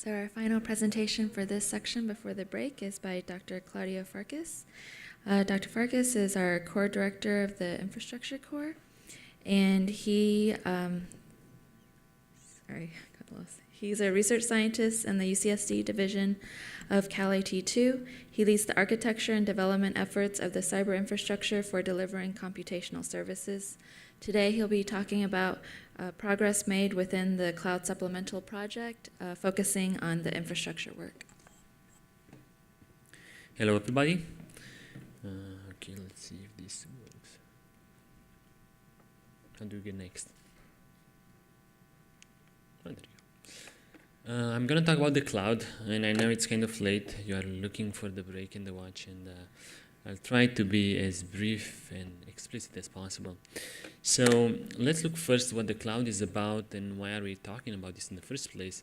So our final presentation for this section before the break is by Dr. Claudiu Farcas. Dr. Farcas is our core director of the infrastructure core, and he's a research scientist in the UCSD division of Cal IT2. He leads the architecture and development efforts of the cyber infrastructure for delivering computational services. Today he'll be talking about progress made within the Cloud Supplemental project, focusing on the infrastructure work. Hello everybody. Okay, let's see if this works. How do we get next? Oh, there you go. I'm going to talk about the cloud, and I know it's kind of late. You are looking for the break in the watch, and I'll try to be as brief and explicit as possible. So let's look first what the cloud is about and why are we talking about this in the first place.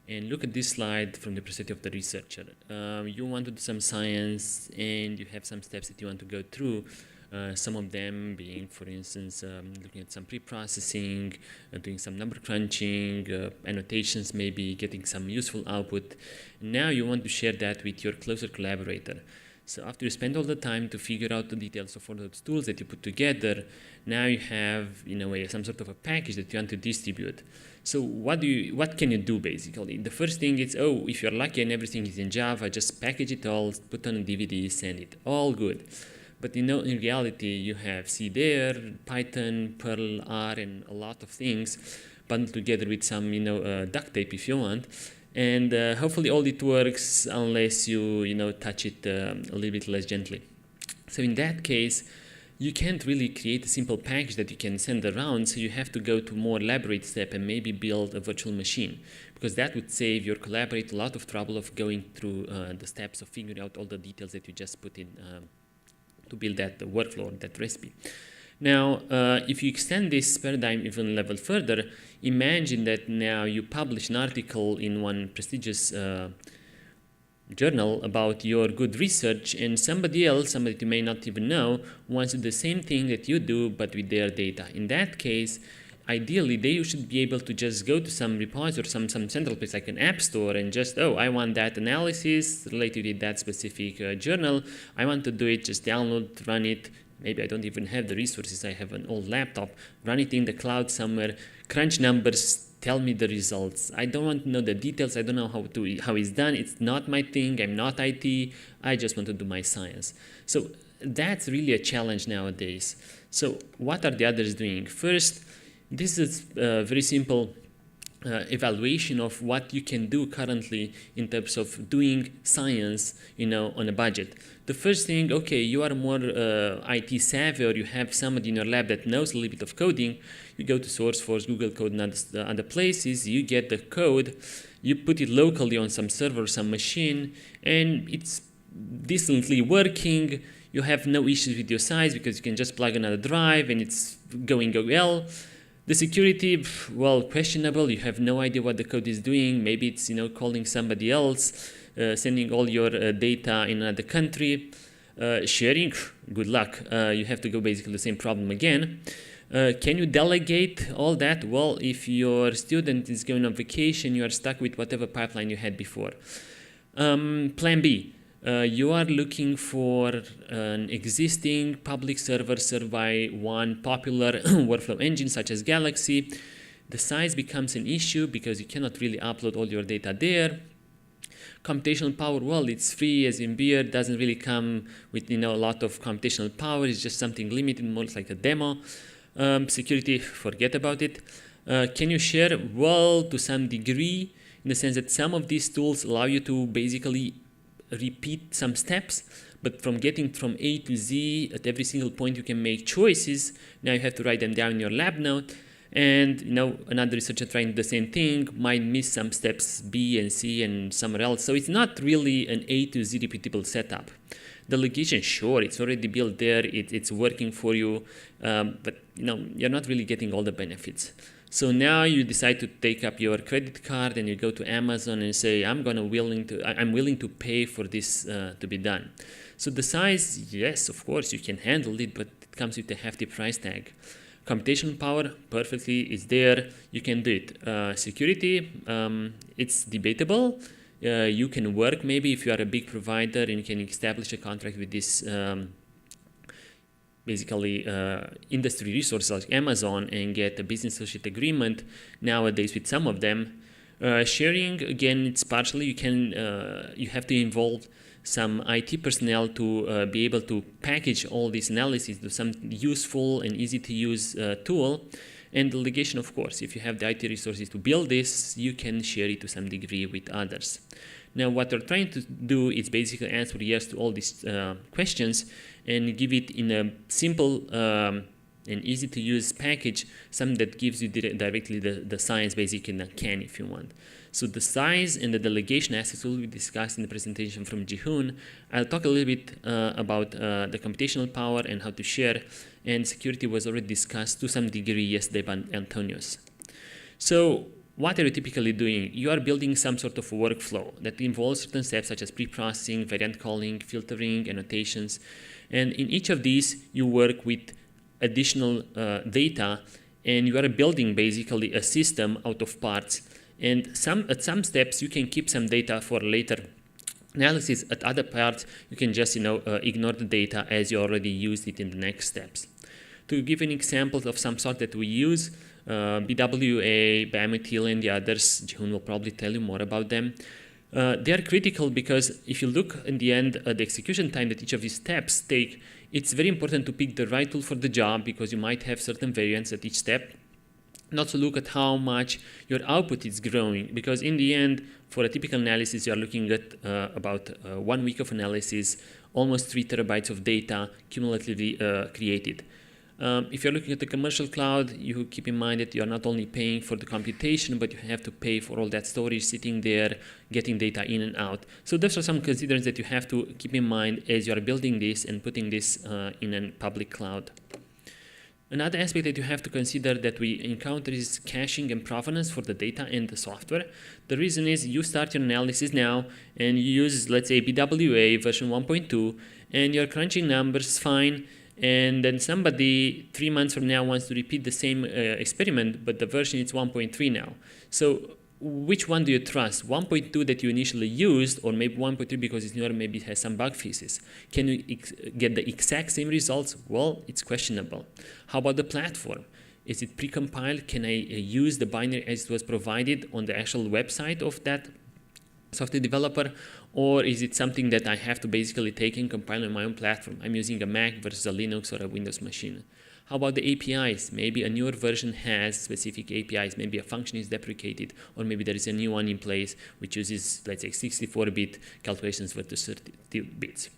And look at this slide from the perspective of the researcher. You want to do some science and you have some steps that you want to go through. Some of them being, for instance, looking at some pre-processing, doing some number crunching, annotations maybe, getting some useful output. Now you want to share that with your closer collaborator. So after you spend all the time to figure out the details of all those tools that you put together, now you have, in a way, some sort of a package that you want to distribute. So what can you do basically? The first thing is, if you're lucky and everything is in Java, just package it all, put on a DVD, send it, all good. But in reality, you have C there, Python, Perl, R, and a lot of things bundled together with some, duct tape if you want. And hopefully all it works unless you touch it a little bit less gently. So in that case, you can't really create a simple package that you can send around, so you have to go to a more elaborate step and maybe build a virtual machine, because that would save your collaborator a lot of trouble of going through the steps of figuring out all the details that you just put in to build that workflow, that recipe. Now, if you extend this paradigm even a level further, imagine that now you publish an article in one prestigious journal about your good research, and somebody else, somebody you may not even know, wants to do the same thing that you do, but with their data. In that case, ideally, they should be able to just go to some repository or some central place like an app store and just, I want that analysis related to that specific journal. I want to do it, just download, run it. Maybe I don't even have the resources. I have an old laptop. Run it in the cloud somewhere. Crunch numbers. Tell me the results. I don't want to know the details. I don't know how it's done. It's not my thing. I'm not IT. I just want to do my science. So that's really a challenge nowadays. So what are the others doing? First, this is a very simple evaluation of what you can do currently in terms of doing science, on a budget. The first thing, you are more IT savvy, or you have somebody in your lab that knows a little bit of coding. You go to SourceForge, Google Code, and other places. You get the code, you put it locally on some server, some machine, and it's decently working. You have no issues with your size because you can just plug another drive and it's going well. The security, questionable. You have no idea what the code is doing. Maybe it's calling somebody else, sending all your data in another country. Sharing, good luck. You have to go basically the same problem again. Can you delegate all that? Well, if your student is going on vacation, you are stuck with whatever pipeline you had before. Plan B. You are looking for an existing public server served by one popular workflow engine such as Galaxy. The size becomes an issue because you cannot really upload all your data there. Computational power, it's free as in beer, doesn't really come with a lot of computational power. It's just something limited, more like a demo. Security, forget about it. Can you share? Well, to some degree, in the sense that some of these tools allow you to basically repeat some steps, but from getting from A to Z at every single point you can make choices. Now you have to write them down in your lab note, and another researcher trying the same thing might miss some steps B and C and somewhere else. So it's not really an A to Z repeatable setup. Delegation, sure, it's already built there, it's working for you, but you're not really getting all the benefits. So now you decide to take up your credit card and you go to Amazon and say, I'm willing to pay for this to be done. So the size, yes, of course, you can handle it, but it comes with a hefty price tag. Computational power, perfectly, is there. You can do it. Security, it's debatable. You can work maybe if you are a big provider and you can establish a contract with this basically industry resources like Amazon and get a business associate agreement nowadays with some of them. Sharing, again, it's partially you have to involve some IT personnel to be able to package all these analyses to some useful and easy to use tool. And delegation, of course, if you have the IT resources to build this, you can share it to some degree with others. Now, what we're trying to do is basically answer yes to all these questions and give it in a simple and easy to use package, something that gives you directly the science basically in a can if you want. So the size and the delegation aspects will be discussed in the presentation from Jihoon. I'll talk a little bit about the computational power and how to share, and security was already discussed to some degree yesterday by Antonios. So what are you typically doing? You are building some sort of workflow that involves certain steps such as pre-processing, variant calling, filtering, annotations. And in each of these, you work with additional data, and you are building basically a system out of parts. And at some steps, you can keep some data for later analysis. At other parts, you can just ignore the data as you already used it in the next steps. To give an example of some sort that we use, BWA, bimethyl, and the others, Jihoon will probably tell you more about them. They are critical because if you look in the end at the execution time that each of these steps take, it's very important to pick the right tool for the job because you might have certain variants at each step. Not to look at how much your output is growing, because in the end, for a typical analysis, you are looking at about 1 week of analysis, almost 3 terabytes of data cumulatively created. If you're looking at the commercial cloud, you keep in mind that you're not only paying for the computation, but you have to pay for all that storage sitting there, getting data in and out. So those are some considerations that you have to keep in mind as you are building this and putting this in a public cloud. Another aspect that you have to consider that we encounter is caching and provenance for the data and the software. The reason is you start your analysis now and you use, let's say, BWA version 1.2, and you're crunching numbers fine, and then somebody 3 months from now wants to repeat the same experiment, but the version is 1.3 now. So which one do you trust? 1.2 that you initially used, or maybe 1.3 because it's newer, maybe it has some bug fixes? Can you get the exact same results? Well, it's questionable. How about the platform? Is it precompiled? Can I use the binary as it was provided on the actual website of that software developer? Or is it something that I have to basically take and compile on my own platform? I'm using a Mac versus a Linux or a Windows machine. How about the APIs? Maybe a newer version has specific APIs. Maybe a function is deprecated, or maybe there is a new one in place which uses, let's say, 64-bit calculations versus 32 bits.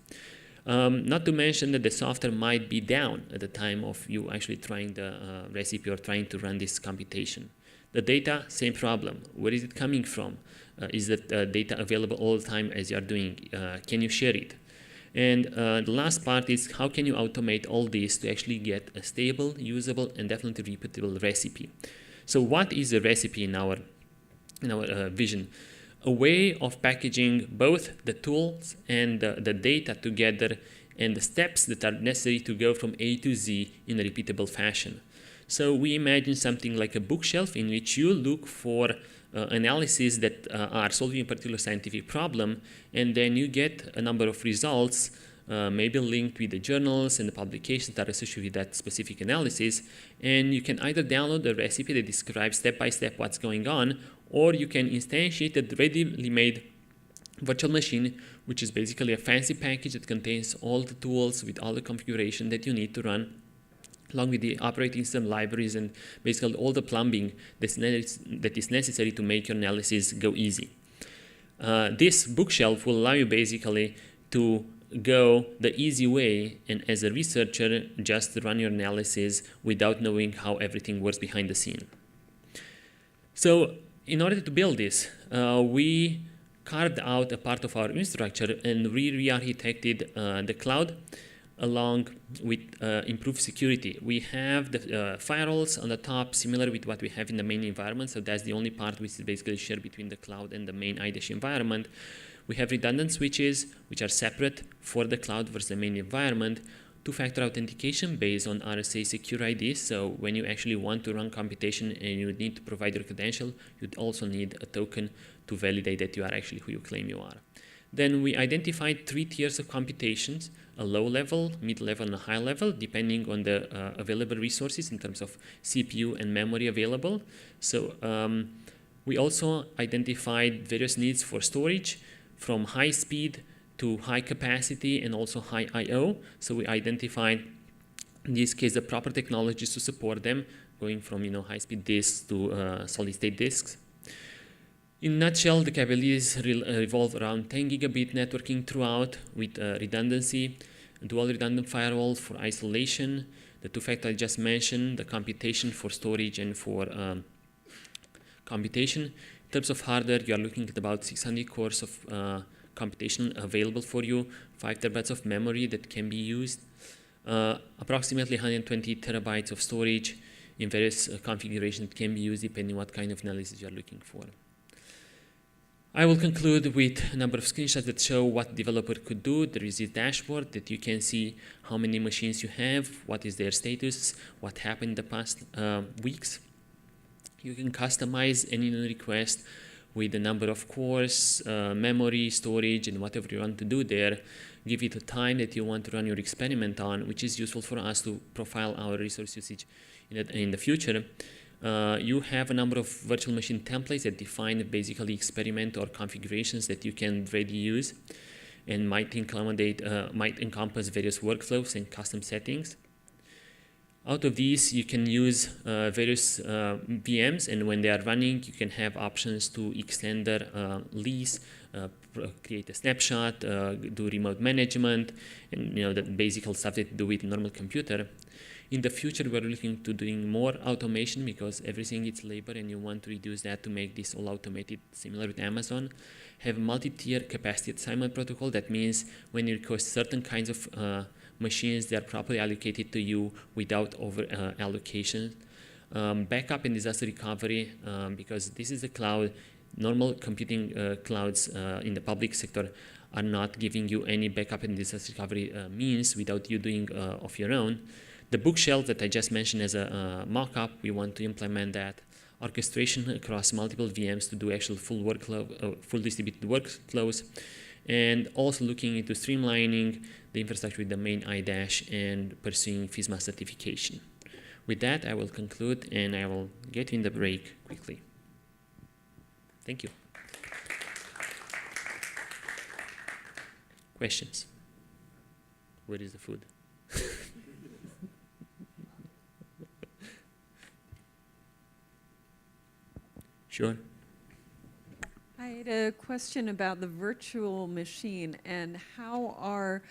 Not to mention that the software might be down at the time of you actually trying the recipe or trying to run this computation. The data, same problem. Where is it coming from? Is that data available all the time as you are doing? Can you share it? And the last part is how can you automate all this to actually get a stable, usable, and definitely repeatable recipe. So what is a recipe in our vision? A way of packaging both the tools and the data together and the steps that are necessary to go from A to Z in a repeatable fashion. So we imagine something like a bookshelf in which you look for analyses that are solving a particular scientific problem, and then you get a number of results, maybe linked with the journals and the publications that are associated with that specific analysis, and you can either download a recipe that describes step by step what's going on, or you can instantiate a readily made virtual machine, which is basically a fancy package that contains all the tools with all the configuration that you need to run, along with the operating system libraries and basically all the plumbing that is necessary to make your analysis go easy. This bookshelf will allow you basically to go the easy way and as a researcher just run your analysis without knowing how everything works behind the scene. So in order to build this, we carved out a part of our infrastructure and we re-architected the cloud along with improved security. We have the firewalls on the top, similar with what we have in the main environment. So that's the only part which is basically shared between the cloud and the main iDASH environment. We have redundant switches, which are separate for the cloud versus the main environment. two-factor authentication based on RSA secure ID. So when you actually want to run computation and you need to provide your credential, you'd also need a token to validate that you are actually who you claim you are. Then we identified 3 tiers of computations: a low level, mid level, and a high level, depending on the available resources in terms of CPU and memory available. So we also identified various needs for storage, from high speed to high capacity and also high I/O. So we identified, in this case, the proper technologies to support them, going from high-speed disks to solid-state disks. In a nutshell, the capabilities revolve around 10 gigabit networking throughout, with redundancy, dual redundant firewall for isolation, the two factors I just mentioned, the computation for storage and for computation. In terms of hardware, you are looking at about 600 cores of computation available for you, 5 terabytes of memory that can be used, approximately 120 terabytes of storage in various configurations that can be used depending on what kind of analysis you are looking for. I will conclude with a number of screenshots that show what developer could do. There is a dashboard that you can see how many machines you have, what is their status, what happened in the past weeks. You can customize any request with the number of cores, memory, storage, and whatever you want to do there. Give it a time that you want to run your experiment on, which is useful for us to profile our resource usage in the future. You have a number of virtual machine templates that define basically experiment or configurations that you can ready use and might encompass various workflows and custom settings. Out of these, you can use various VMs, and when they are running, you can have options to extend their lease, create a snapshot, do remote management, and the basic stuff that you do with a normal computer. In the future, we're looking to doing more automation because everything is labor, and you want to reduce that to make this all automated, similar with Amazon. Have multi-tier capacity assignment protocol. That means when you request certain kinds of machines, they are properly allocated to you without over allocation. Backup and disaster recovery, because this is the cloud. Normal computing clouds in the public sector are not giving you any backup and disaster recovery means without you doing of your own. The bookshelf that I just mentioned as a mock-up, we want to implement that. Orchestration across multiple VMs to do actual full distributed workflows, and also looking into streamlining the infrastructure with the main iDASH and pursuing FISMA certification. With that, I will conclude, and I will get in the break quickly. Thank you. Questions? Where is the food? Sure. I had a question about the virtual machine and how are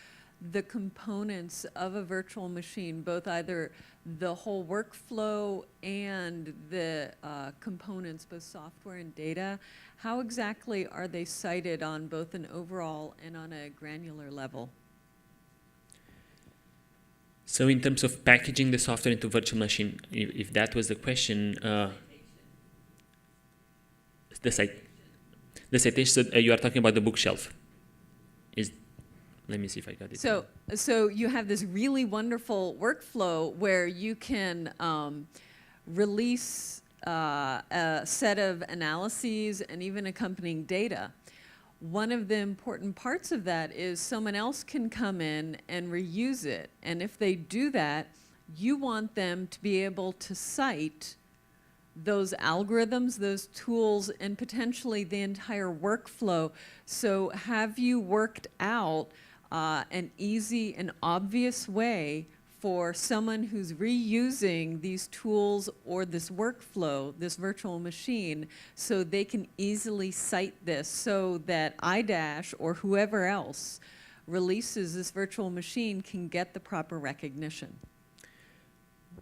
the components of a virtual machine, both either the whole workflow and the components, both software and data, how exactly are they cited on both an overall and on a granular level? So in terms of packaging the software into virtual machine, if that was the question, the citation, so you are talking about the bookshelf. Let me see if I got it. So you have this really wonderful workflow where you can release a set of analyses and even accompanying data. One of the important parts of that is someone else can come in and reuse it. And if they do that, you want them to be able to cite those algorithms, those tools, and potentially the entire workflow. So have you worked out an easy and obvious way for someone who's reusing these tools or this workflow, this virtual machine, so they can easily cite this so that iDASH or whoever else releases this virtual machine can get the proper recognition?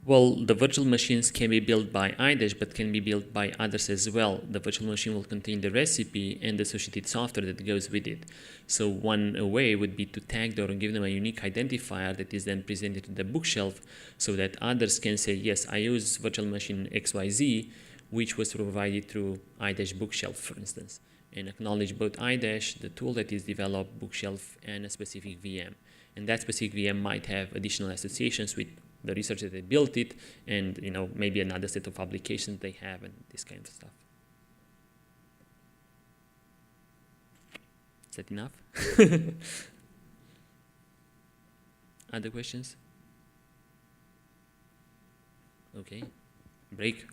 Well, the virtual machines can be built by iDASH, but can be built by others as well. The virtual machine will contain the recipe and the associated software that goes with it. So one way would be to tag them or give them a unique identifier that is then presented to the bookshelf so that others can say, yes, I use virtual machine XYZ, which was provided through iDASH bookshelf, for instance, and acknowledge both iDASH, the tool that is developed, bookshelf, and a specific VM. and that specific VM might have additional associations with the research that they built it, and maybe another set of applications they have, and this kind of stuff. Is that enough? Other questions? Okay, break.